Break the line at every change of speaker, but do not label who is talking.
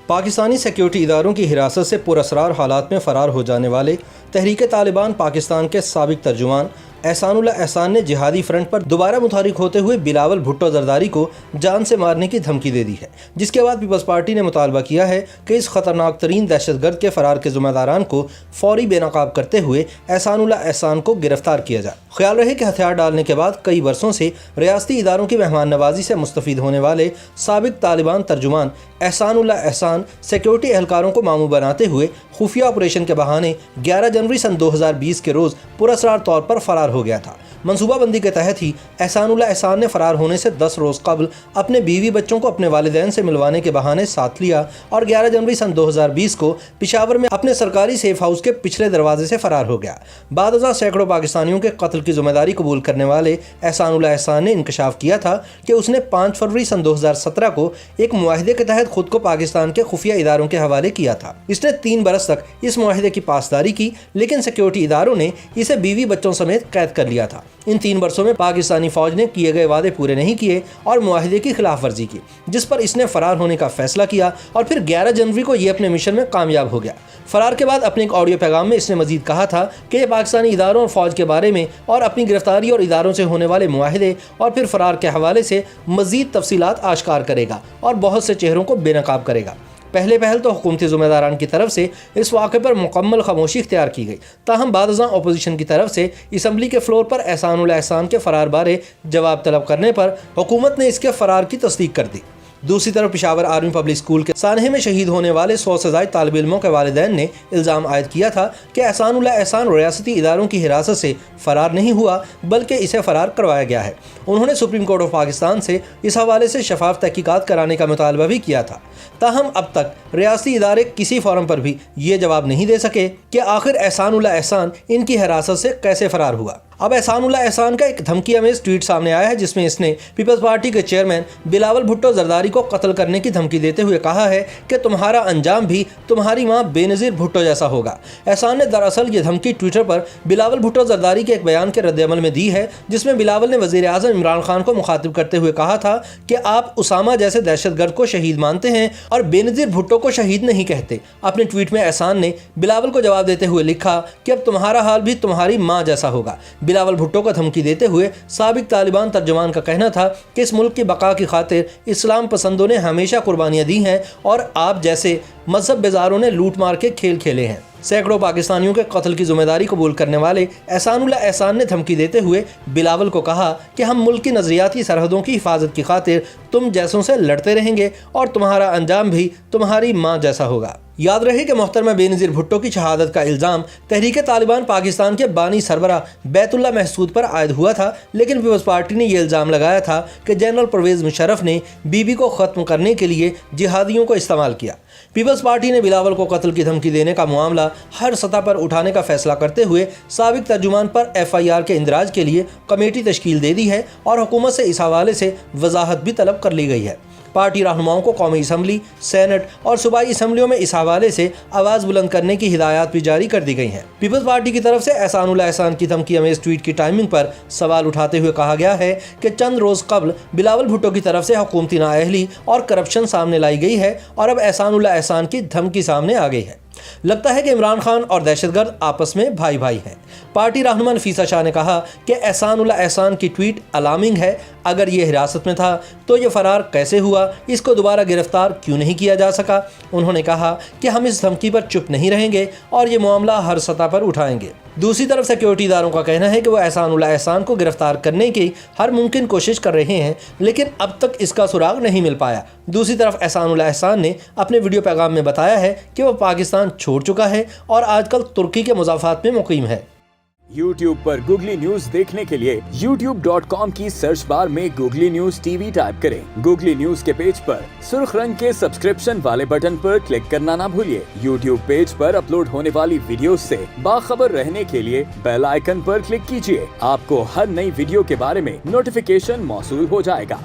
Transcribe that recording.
Pakistani security اداروں کی حراست سے پراسرار حالات میں فرار ہو جانے والے تحریک طالبان پاکستان کے سابق ترجمان احسان اللہ احسان نے جہادی فرنٹ پر دوبارہ متحرک ہوتے ہوئے بلاول بھٹو زرداری کو جان سے مارنے کی دھمکی دے دی ہے، جس کے بعد پیپلز پارٹی نے مطالبہ کیا ہے کہ اس خطرناک ترین دہشت گرد کے فرار کے ذمہ داران کو فوری بے نقاب کرتے ہوئے احسان اللہ احسان کو گرفتار کیا جائے۔ خیال رہے کہ ہتھیار ڈالنے کے بعد کئی برسوں سے ریاستی اداروں کی مہمان نوازی سے مستفید ہونے والے سابق طالبان ترجمان احسان اللہ احسان سیکیورٹی اہلکاروں کو ماموں بناتے ہوئے خفیہ آپریشن کے بہانے 11 جنوری سن 2020 کے روز پراسرار طور پر فرار ہو گیا تھا۔ منصوبہ بندی کے تحت ہی احسان اللہ احسان نے فرار ہونے سے 10 روز قبل اپنے بیوی بچوں کو اپنے والدین سے ملوانے کے بہانے ساتھ لیا اور 11 جنوری سن 2020 کو پشاور میں اپنے سرکاری سیف ہاؤس کے پچھلے دروازے سے فرار ہو گیا۔ بعد ازاں سینکڑوں پاکستانیوں کے قتل کی ذمہ داری قبول کرنے والے احسان اللہ احسان نے انکشاف کیا تھا کہ اس نے 5 فروری سن 2017 کو ایک معاہدے کے تحت خود کو پاکستان کے خفیہ اداروں کے حوالے کیا تھا۔ اس نے 3 برس تک اس معاہدے کی پاسداری کی، لیکن سیکیورٹی اداروں نے اسے بیوی بچوں سمیت قید کر لیا تھا۔ ان 3 برسوں میں پاکستانی فوج نے کیے گئے وعدے پورے نہیں کیے اور معاہدے کی خلاف ورزی کی، جس پر اس نے فرار ہونے کا فیصلہ کیا اور پھر 11 جنوری کو یہ اپنے مشن میں کامیاب ہو گیا۔ فرار کے بعد اپنے ایک آڈیو پیغام میں اس نے مزید کہا تھا کہ یہ پاکستانی اداروں اور فوج کے بارے میں اور اپنی گرفتاری اور اداروں سے ہونے والے معاہدے اور پھر فرار کے حوالے سے مزید تفصیلات آشکار کرے گا اور بہت سے چہروں کو بے نقاب کرے گا۔ پہل تو حکومتی ذمہ داران کی طرف سے اس واقعے پر مکمل خاموشی اختیار کی گئی، تاہم بعد ازاں اپوزیشن کی طرف سے اسمبلی کے فلور پر احسان اللہ احسان کے فرار بارے جواب طلب کرنے پر حکومت نے اس کے فرار کی تصدیق کر دی۔ دوسری طرف پشاور آرمی پبلک اسکول کے سانحے میں شہید ہونے والے 100 سے زائد طالب علموں کے والدین نے الزام عائد کیا تھا کہ احسان اللہ احسان ریاستی اداروں کی حراست سے فرار نہیں ہوا بلکہ اسے فرار کروایا گیا ہے۔ انہوں نے سپریم کورٹ آف پاکستان سے اس حوالے سے شفاف تحقیقات کرانے کا مطالبہ بھی کیا تھا، تاہم اب تک ریاستی ادارے کسی فورم پر بھی یہ جواب نہیں دے سکے کہ آخر احسان اللہ احسان ان کی حراست سے کیسے فرار ہوا۔ اب احسان اللہ احسان کا ایک دھمکی امیز ٹویٹ سامنے آیا ہے، جس میں اس نے پیپلز پارٹی کے چیئرمین بلاول بھٹو زرداری کو قتل کرنے کی دھمکی دیتے ہوئے کہا ہے کہ تمہارا انجام بھی تمہاری ماں بے نظیر بھٹو جیسا ہوگا۔ احسان نے دراصل یہ دھمکی ٹویٹر پر بلاول بھٹو زرداری کے ایک بیان کے رد عمل میں دی ہے، جس میں بلاول نے وزیر اعظم عمران خان کو مخاطب کرتے ہوئے کہا تھا کہ آپ اسامہ جیسے دہشت گرد کو شہید مانتے ہیں اور بے نظیر بھٹو کو شہید نہیں کہتے۔ اپنے ٹویٹ میں احسان نے بلاول کو جواب دیتے ہوئے لکھا کہ اب تمہارا حال بھی تمہاری ماں جیسا ہوگا۔ بلاول بھٹو کو دھمکی دیتے ہوئے سابق طالبان ترجمان کا کہنا تھا کہ اس ملک کی بقا کی خاطر اسلام پسندوں نے ہمیشہ قربانیاں دی ہیں اور آپ جیسے مذہب بیزاروں نے لوٹ مار کے کھیل کھیلے ہیں۔ سینکڑوں پاکستانیوں کے قتل کی ذمہ داری قبول کرنے والے احسان اللہ احسان نے دھمکی دیتے ہوئے بلاول کو کہا کہ ہم ملک کی نظریاتی سرحدوں کی حفاظت کی خاطر تم جیسوں سے لڑتے رہیں گے اور تمہارا انجام بھی تمہاری ماں جیسا ہوگا۔ یاد رہے کہ محترمہ بے نظیر بھٹو کی شہادت کا الزام تحریک طالبان پاکستان کے بانی سربراہ بیت اللہ محسود پر عائد ہوا تھا، لیکن پیپلز پارٹی نے یہ الزام لگایا تھا کہ جنرل پرویز مشرف نے بی بی کو ختم کرنے کے لیے جہادیوں کو استعمال کیا۔ پیپلز پارٹی نے بلاول کو قتل کی دھمکی دینے کا معاملہ ہر سطح پر اٹھانے کا فیصلہ کرتے ہوئے سابق ترجمان پر FIR کے اندراج کے لیے کمیٹی تشکیل دے دی ہے اور حکومت سے اس حوالے سے وضاحت بھی طلب کر لی گئی ہے۔ پارٹی رہنماؤں کو قومی اسمبلی، سینٹ اور صوبائی اسمبلیوں میں اس حوالے سے آواز بلند کرنے کی ہدایات بھی جاری کر دی گئی ہیں۔ پیپلز پارٹی کی طرف سے احسان اللہ احسان کی دھمکی امیز ٹویٹ کی ٹائمنگ پر سوال اٹھاتے ہوئے کہا گیا ہے کہ چند روز قبل بلاول بھٹو کی طرف سے حکومتی نااہلی اور کرپشن سامنے لائی گئی ہے اور اب احسان اللہ احسان کی دھمکی سامنے آ گئی ہے۔ لگتا ہے کہ عمران خان اور دہشت گرد آپس میں بھائی بھائی ہیں۔ پارٹی رہنما نفیسہ شاہ نے کہا کہ احسان اللہ احسان کی ٹویٹ الارمنگ ہے۔ اگر یہ حراست میں تھا تو یہ فرار کیسے ہوا؟ اس کو دوبارہ گرفتار کیوں نہیں کیا جا سکا؟ انہوں نے کہا کہ ہم اس دھمکی پر چپ نہیں رہیں گے اور یہ معاملہ ہر سطح پر اٹھائیں گے۔ دوسری طرف سیکیورٹی اداروں کا کہنا ہے کہ وہ احسان اللہ احسان کو گرفتار کرنے کی ہر ممکن کوشش کر رہے ہیں، لیکن اب تک اس کا سراغ نہیں مل پایا۔ دوسری طرف احسان اللہ احسان نے اپنے ویڈیو پیغام میں بتایا ہے کہ وہ پاکستان چھوڑ چکا ہے اور آج کل ترکی کے مضافات میں مقیم ہے۔
YouTube پر گوگلی نیوز دیکھنے کے لیے youtube.com کی سرچ بار میں گوگلی نیوز TV ٹائپ کریں۔ گوگلی نیوز کے پیج پر سرخ رنگ کے سبسکرپشن والے بٹن پر کلک کرنا نہ بھولیے۔ YouTube پیج پر اپلوڈ ہونے والی ویڈیوز سے باخبر رہنے کے لیے بیل آئیکن پر کلک کیجیے۔ آپ کو ہر نئی ویڈیو کے بارے میں نوٹیفیکیشن موصول ہو جائے گا۔